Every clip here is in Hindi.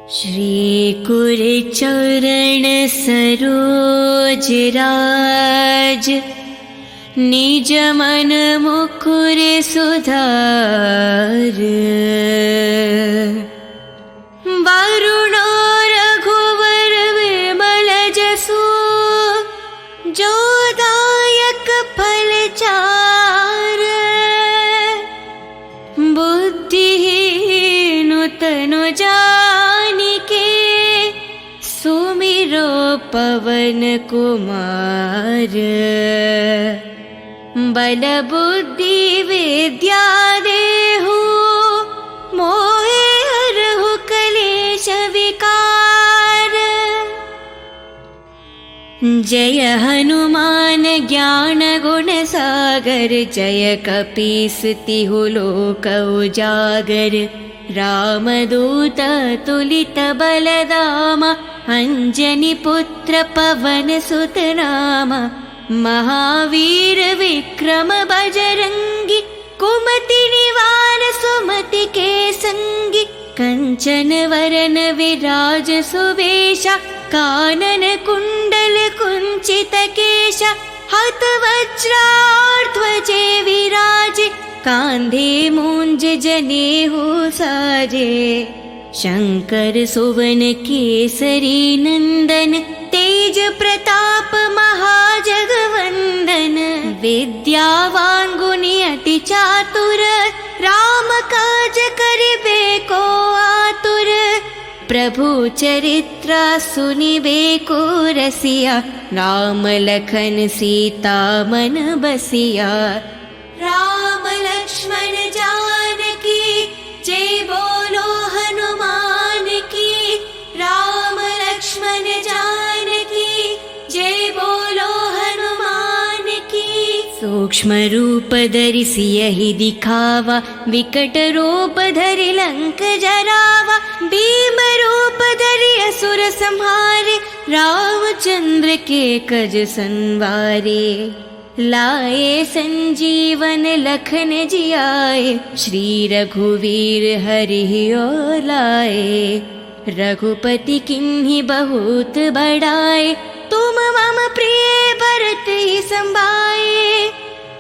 श्री गुरुचरण सरोज राज, निज मन मुकुर सुधार। वरुण रघुवर विमल जसु, जो दायक फल चार। बुद्धिहीन तनु जानिके, सुमिरो पवन कुमार। बल बुद्धि विद्या देहु, मोहे हरहु कलेश विकार। जय हनुमान ज्ञान गुण सागर, जय कपीस तिहु लोक उजागर। रामदूत तुलित बलधामा, अंजनी पुत्र पवन सुत नामा। महावीर विक्रम बजरंगी, कुमति निवार सुमति के संगी। कंचन वरन विराज सुवेशा, कानन कुंडल कुंचित केशा। हत वज्राध्वजे विराजे, कांधे मूंज जनेऊ साजे। शंकर सुवन केसरी नंदन, तेज प्रताप महाजगवंदन। विद्यावान गुणी अति चातुर, राम काज करिबे को आतुर। प्रभु चरित्र सुनिबे को रसिया, राम लखन सीता मन बसिया। राम लक्ष्मण जानकी, जय बोलो हनुमान की। राम लक्ष्मण जानकी, जय बोलो हनुमान की। सूक्ष्म रूप धरि सियहि दिखावा, विकट रूप धरि लंक जरावा। भीम रूप धरि असुर संहारे, रामचंद्र के कज संवारे। लाए संजीवन लखन जियाए, श्री रघुवीर हरि ओर लाए। रघुपति किन्हि बहुत बड़ाए, तुम मम प्रिय भरत ही संभाए।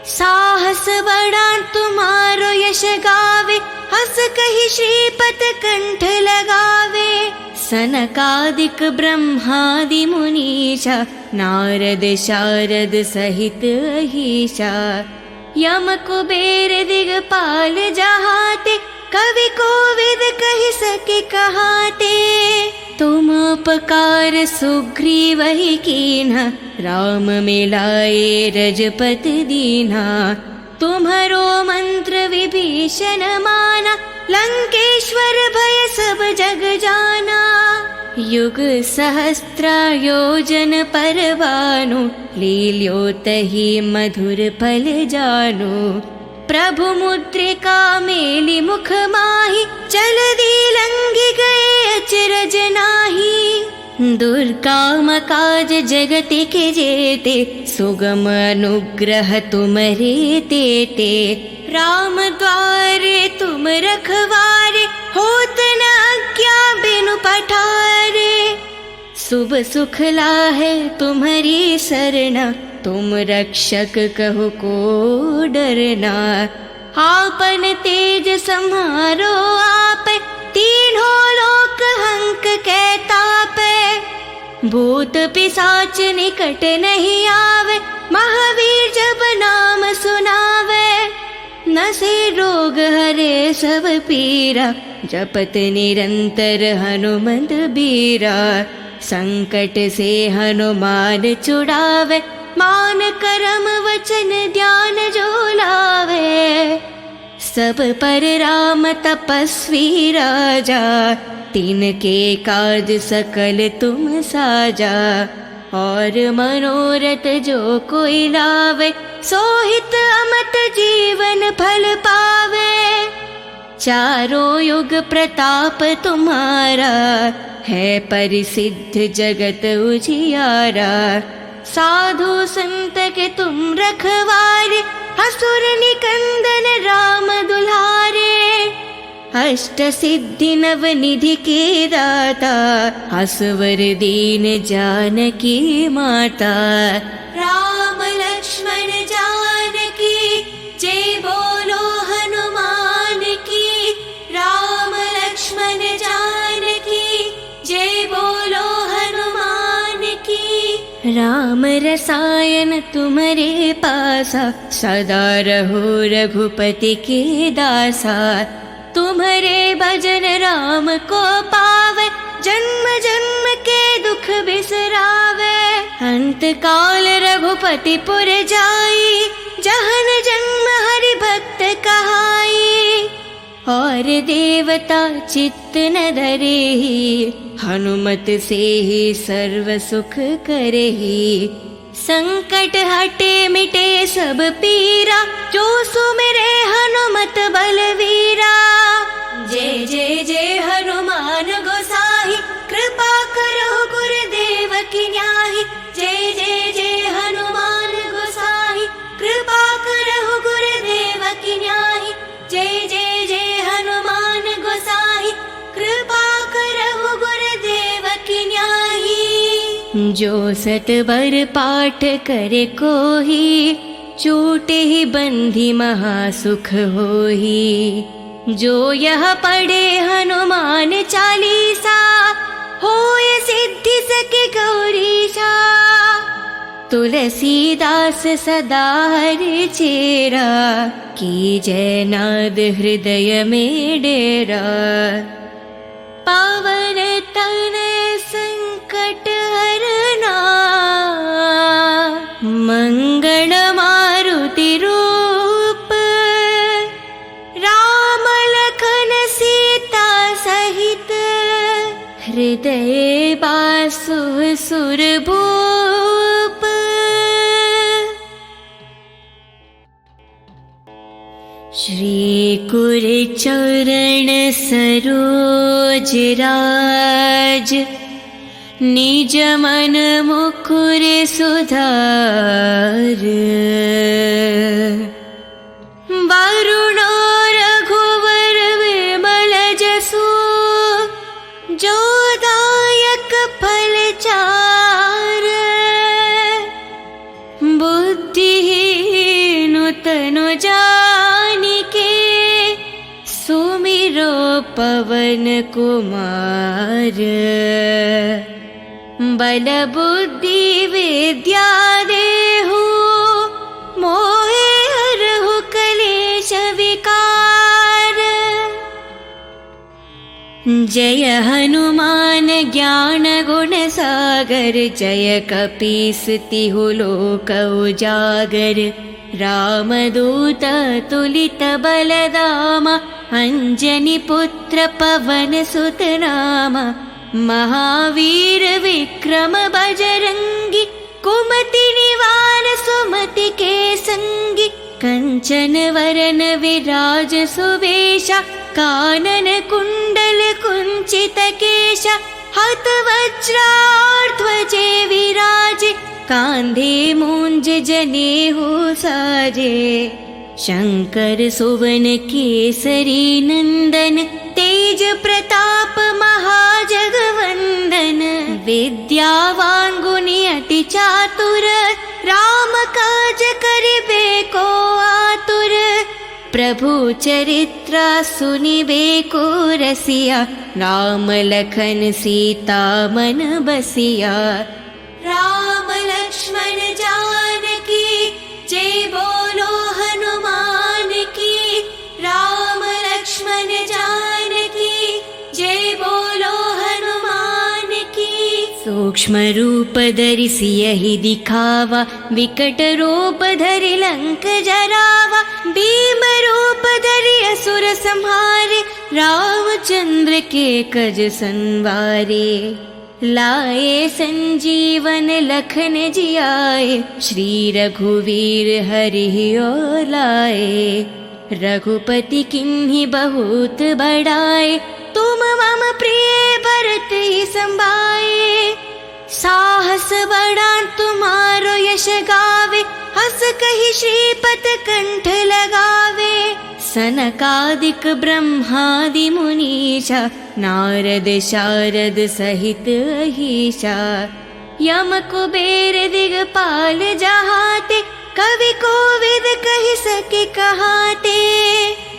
साहस बड़ा तुम्हारो यश गावे, हस कहि श्रीपत कंठ लगावे। सनकादिक ब्रह्मादि मुनीसा, नारद शारद सहित अहीसा। यम कुबेर दिगपाल जहाते, कवि कोविद कहि सके कहाते। तुम उपकार सुग्रीव ही कीन्हा, राम मिलाए रजपति दीन्हा। तुम्हरो मंत्र विभीषण माना, लंकेश्वर भय सब जग जाना। युग सहस्त्र योजन पर भानु, लील्योतहि मधुर फल जानु। प्रभु मुद्रिका मेलि मुख माहि, जलधि लंघि गए अचरज नाहि। दुर्गम काज जगति के जेते, सुगम अनुग्रह तुमरे तेते। राम द्वारे तुम रखवारे, होत न आज्ञा बिनु पठारे। शुभ सुख लाहे तुम्हारी सरना, तुम रक्षक कहो को डरना। आपन तेज सम्हारो आपे, तीनों लोक हंक के तापे। भूत पिशाच निकट नहीं आवे, महावीर जब नाम सुनावे। नसे रोग हरे सब पीरा, जपत निरंतर हनुमंत बीरा। संकट से हनुमान छुड़ावे, मान करम वचन ध्यान जो लावे। सब पर राम तपस्वी राजा, तिनके काज सकल तुम साजा। और मनोरथ जो कोई लावे, सोहित अमत जीवन फल पावे। चारों युग प्रताप तुम्हारा, है परिसिद्ध जगत उजियारा। साधु संत के तुम रखवारे, असुर निकंदन राम दुलारे। अष्ट सिद्धि नवनिधि के दाता, असवर दीन जानकी माता। राम लक्ष्मण जानकी जय बोलो हनुमान की। राम लक्ष्मण जानकी जय बोलो हनुमान की। राम रसायन तुम्हारे पासा, सदा रहो रघुपति के दासा। तुम्हारे भजन राम को पावे, जन्म जन्म के दुख बिसरावे। अंत काल रघुपति पुर जाई, जहन जन्म हरि भक्त कहाई। और देवता चित्त न धरेहि, हनुमत से ही सर्व सुख करेहि। संकट हटे मिटे सब पीरा, जो सुमिरे हनुमत बलवीरा। जय जय जय हनुमान गोसाई, कृपा करो गुरुदेव की न्याही। जय जय जय हनुमान गोसाई, कृपा करो गुरुदेव की न्याही। जय जय जय हनुमान गोसाई, कृपा करो गुरुदेव की न्याही। जो सत बर पाठ करे कोही, छूटे ही बंधी महासुख होही। जो यह पढ़े हनुमान चालीसा, होय सिद्धि सके गौरीशा। तुलसीदास सदा हरि चेरा, की जय नाद हृदय में डेरा। पावन तनय संकट हरना, मंगल मारुति रूप। राम लखन सीता सहित, हृदय बासु सुरभूप। श्री कुर चरण सरोज राज, निज मन मुकुर सुधार। वरुणो रघुवर विमल जसु, जो दायक फल चार। बुद्धिहीन तनु जानिके, सुमिरो पवन कुमार। बल बुद्धि विद्या देहु, मोहे हरहु कलेश विकार। जय हनुमान ज्ञान गुण सागर, जय कपीस तिहु लोक उजागर। रामदूत तुलित बलदामा, अंजनी पुत्र पवन सुत नामा। महावीर विक्रम बजरंगी, कुमति निवार सुमति के संगी। कंचन वरन विराज सुवेशा, कानन कुंडल कुंचित केशा। हत वज्राध्वजे विराजे, कांधे मूंज जनेऊ साजे। शंकर सुवन केसरी नंदन, तेज प्रताप महाजगवंदन। विद्यावान गुणी अति चातुर, राम काज करिबे को आतुर। प्रभु चरित्र सुनिबे को रसिया, राम लखन सीता मन बसिया। राम लक्ष्मण जानकी जय बोलो हनुमान की। राम लक्ष्मण जानकी जय बोलो हनुमान की। सूक्ष्म रूप धरि सियहि दिखावा, विकट रूप धरि लंक जरावा। भीम रूप धरि असुर संहारे, रामचंद्र के कज संवारे। लाए संजीवन लखन जियाए, श्री रघुवीर हरि लाए। रघुपति किन्हि बहुत बड़ाए, तुम मम प्रिय भरत ही संभाए। साहस बड़ा तुम्हारो यश गावे, हस कहि श्रीपत कंठ लगावे। सनकादिक ब्रह्मादि मुनीषा नारद शारद सहित अहीशा यम कुबेर दिगपाल जहाते कवि कोविद कहि सके कहाते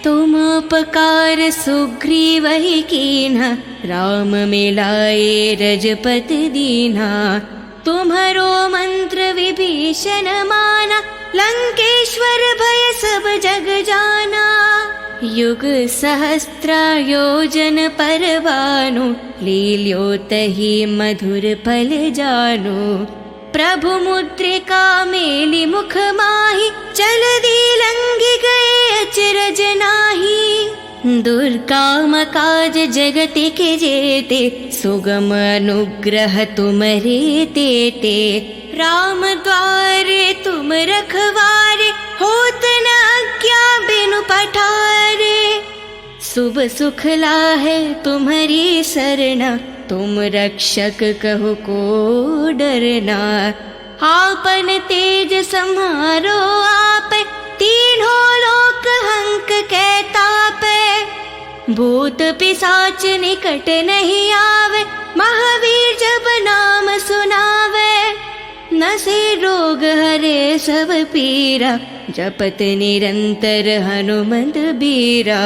तुम उपकार सुग्रीव ही कीन्हा राम मिलाए रजपत दीन्हा तुम्हारो मंत्र विभीषण माना लंकेश्वर भय सब जग जाना युग सहस्त्रायोजन पर भानु लील्यो तहि मधुर फल जानु प्रभु मुद्रिका मेलि मुख माहि जल्दी लंघि गए अचरज नाही दुर्गम काज जगति के जेते सुगम अनुग्रह तुम्हारे तेते राम द्वारे तुम रखवारे होत न आज्ञा बिनु पठारे शुभ सुख लाहे तुम्हारी सरना तुम रक्षक कहो को डरना आपन तेज सम्हारो आप तीनों लोक हंक कहतापे भूत पिशाच निकट नहीं आवे महावीर जब नाम सुनावे नसे रोग हरे सब पीरा जपत निरंतर हनुमंत बीरा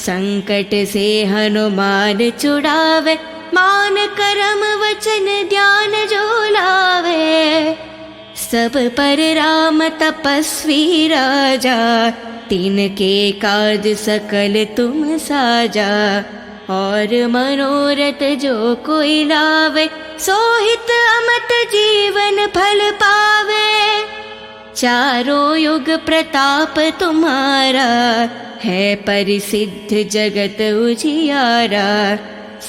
संकट से हनुमान छुड़ावे मान करम वचन ध्यान जो लावे सब पर राम तपस्वी राजा तिनके काज सकल तुम साजा और मनोरथ जो कोई लावे सोहित अमत जीवन फल पावे चारों युग प्रताप तुम्हारा है परिसिद्ध जगत उजियारा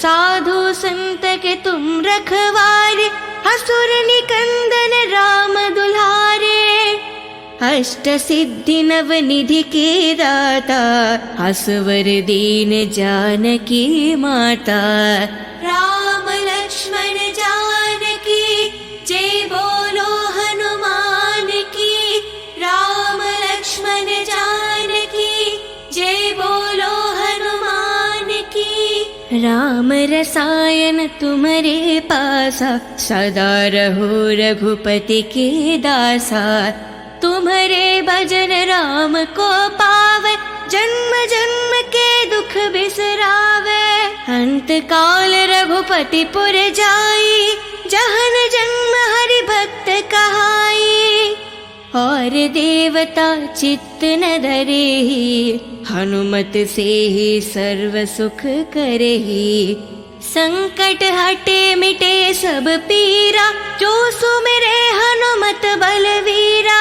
साधु संत के तुम रखवारे असुर निकंदन राम दुलारे अष्ट सिद्धि नव निधि के दाता असवर दीन जानकी माता राम लक्ष्मण जानकी जय बोलो हनुमान की राम लक्ष्मण जानकी जय बोलो हनुमान की राम रसायन तुम्हारे पासा सदा रहो रघुपति के दासा तुम्हारे भजन राम को पावे जन्म जन्म के दुख बिसरावे अंत काल रघुपति पुर जाई जहन जन्म हरि भक्त कहाई और देवता चित्त न धरेहि हनुमत से ही सर्व सुख करेहि संकट हटे मिटे सब पीरा जो सुमिरे हनुमत बलवीरा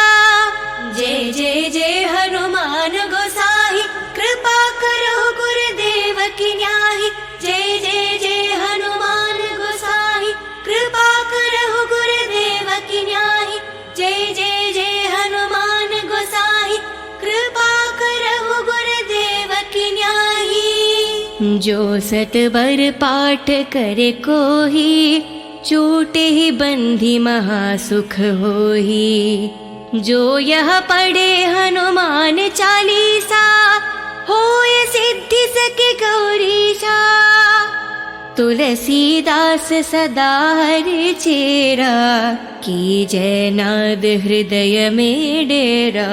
जय जय जय हनुमान गोसाई कृपा करो गुरुदेव की न्याही जय जय जय हनुमान गोसाई कृपा करो गुरुदेव की न्याही जय जय जय हनुमान गोसाई कृपा करो गुरुदेव की न्याही जो सतबर पाठ करे कोही छूटे ही बंधी महासुख होही जो यह पढ़े हनुमान चालीसा होय सिद्धि सके गौरीशा तुलसीदास सदा हरि चेरा की जय नाद हृदय में डेरा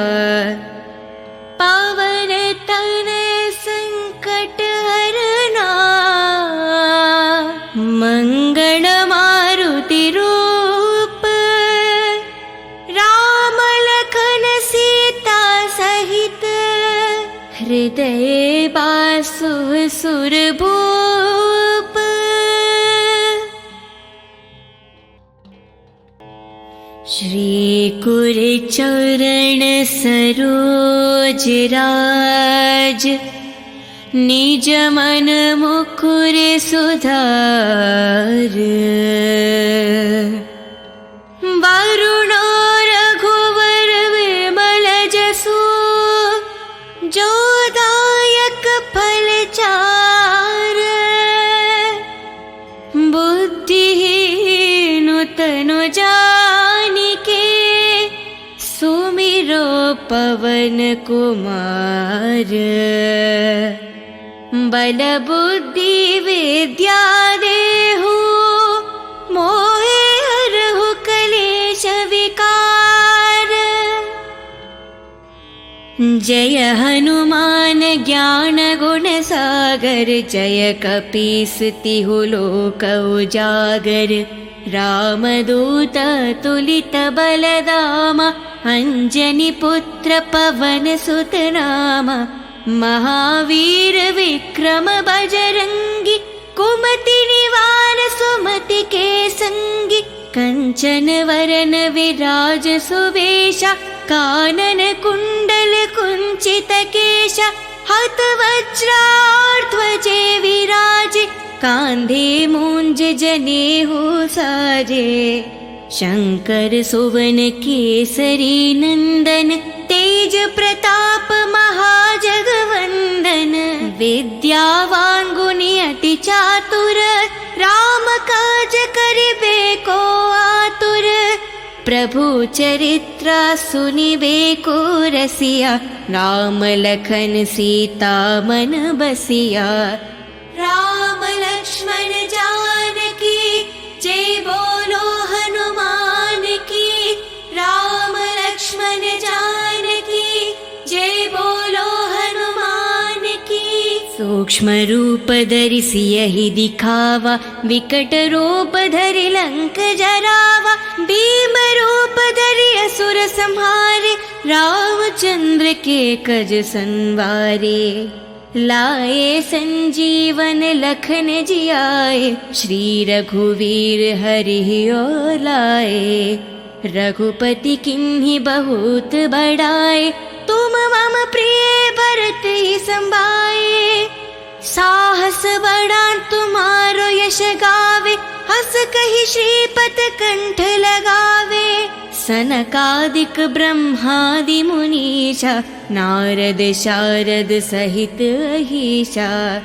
पावन तनय संकट हरना मंगल मारुति रूप राम लखन सीता सहित हृदय बासु सुरभूप श्री गुरुचरण सरोज राज निज मन मुकुर सुधार वरुणो रघुवर विमल जसु जो दायक फल चार बुद्धिहीन तनु जानिके सुमिरो पवन कुमार। बल बुद्धि विद्या देहु मोहे हरहु कलेश विकार। जय हनुमान ज्ञान गुण सागर, जय कपीस तिहु लोक उजागर। रामदूत तुलित बलधाम, अंजनी पुत्र पवन सुत नाम। महावीर विक्रम बजरंगी, कुमति निवार सुमति के संगी। कंचन वरन विराज सुवेशा, कानन कुंडल कुंचित केशा। हत वज्रार ध्वजे विराजे, कांधे मूंज जनेऊ साजे। शंकर सुवन केसरी नंदन, तेज प्रताप महाजगवंदन। विद्यावान गुणी अति चातुर, राम काज करिबे को आतुर। प्रभु चरित्र सुनिबे को रसिया, राम लखन सीता मन बसिया। राम लक्ष्मण जानकी, जय बोलो हनुमान की। राम लक्ष्मण जानकी, जय बोलो हनुमान की। सूक्ष्म रूप धरि सियहि दिखावा, विकट रूप धरि लंक जरावा। भीम रूप धरि असुर संहारे, रामचंद्र के कज संवारे। लाए संजीवन लखन जियाए, श्री रघुवीर हरि ओर लाए। रघुपति किन्हि बहुत बड़ाए, तुम मम प्रिय भरत ही संभाए। साहस बड़ा तुम्हारो यश गावे, हस कहि श्रीपत कंठ लगावे। सनकादिक ब्रह्मादि मुनीषा, नारद शारद सहित अहीशा।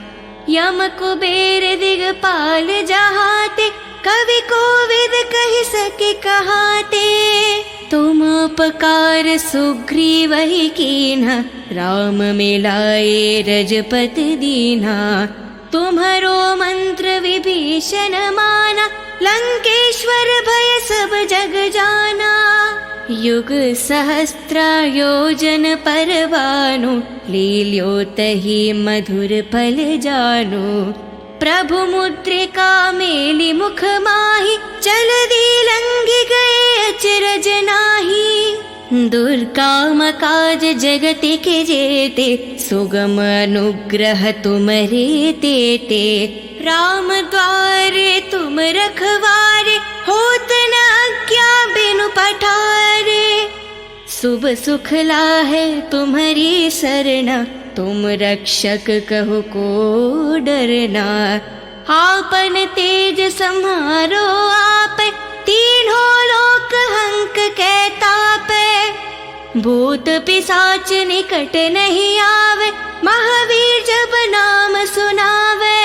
यम कुबेर दिगपाल जहाते, कवि कोविद कहि सके कहाते। तुम उपकार सुग्रीवहि कीन्हा, राम मिलाए रजपत दीन्हा। तुम्हरो मंत्र विभीषण माना, लंकेश्वर भय सब जग जाना। युग सहस्त्र योजन पर भानु, लील्योतहि मधुर फल जानु। प्रभु मुद्रिका मेलि मुख माहि, जलधि लंघि गए अचरज नाहि। दुर्गम काज जगत के जेते, सुगम अनुग्रह तुम्हरे तेते। राम द्वारे तुम रखवारे, होत न आज्ञा बिनु पठारे। शुभ सुख लाहे तुम्हारी सरना, तुम रक्षक कहु को डरना। आपन तेज सम्हारो आपे, तीनों लोक हंक कै तापे। भूत पिशाच निकट नहीं आवे, महावीर जब नाम सुनावे।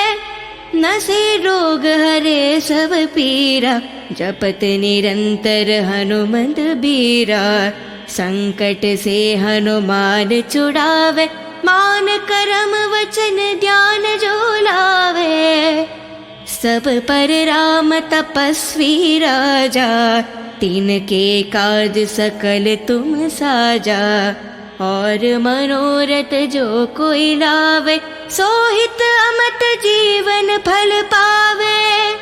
नसे रोग हरे सब पीरा, जपत निरंतर हनुमंत बीरा। संकट से हनुमान छुड़ावे, मान करम वचन ध्यान जो लावे। सब पर राम तपस्वी राजा, तिनके काज सकल तुम साजा। और मनोरथ जो कोई लावे, सोहित अमत जीवन फल पावे।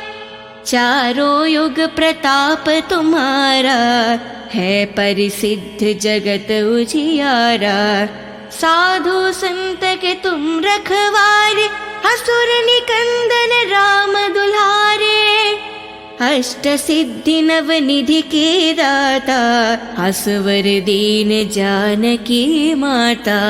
चारों युग प्रताप तुम्हारा, है परिसिद्ध जगत उजियारा। साधु संत के तुम रखवारे, असुर निकंदन राम दुलारे। अष्ट सिद्धि नव निधि के दाता, असवर दीन जानकी माता।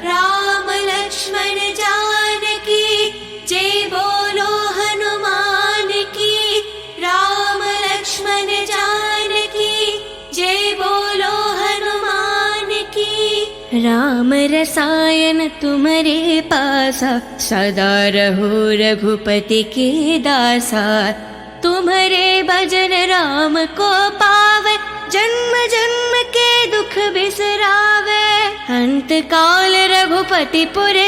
राम लक्ष्मण जानकी, जय बोलो हनुमान की। राम लक्ष्मण जानकी, जय बोलो हनुमान की। राम रसायन तुम्हारे पासा, सदा रहो रघुपति के दासा। तुम्हारे भजन राम को पावे, जन्म जन्म के दुख बिसरावे। अंत काल रघुपति पुर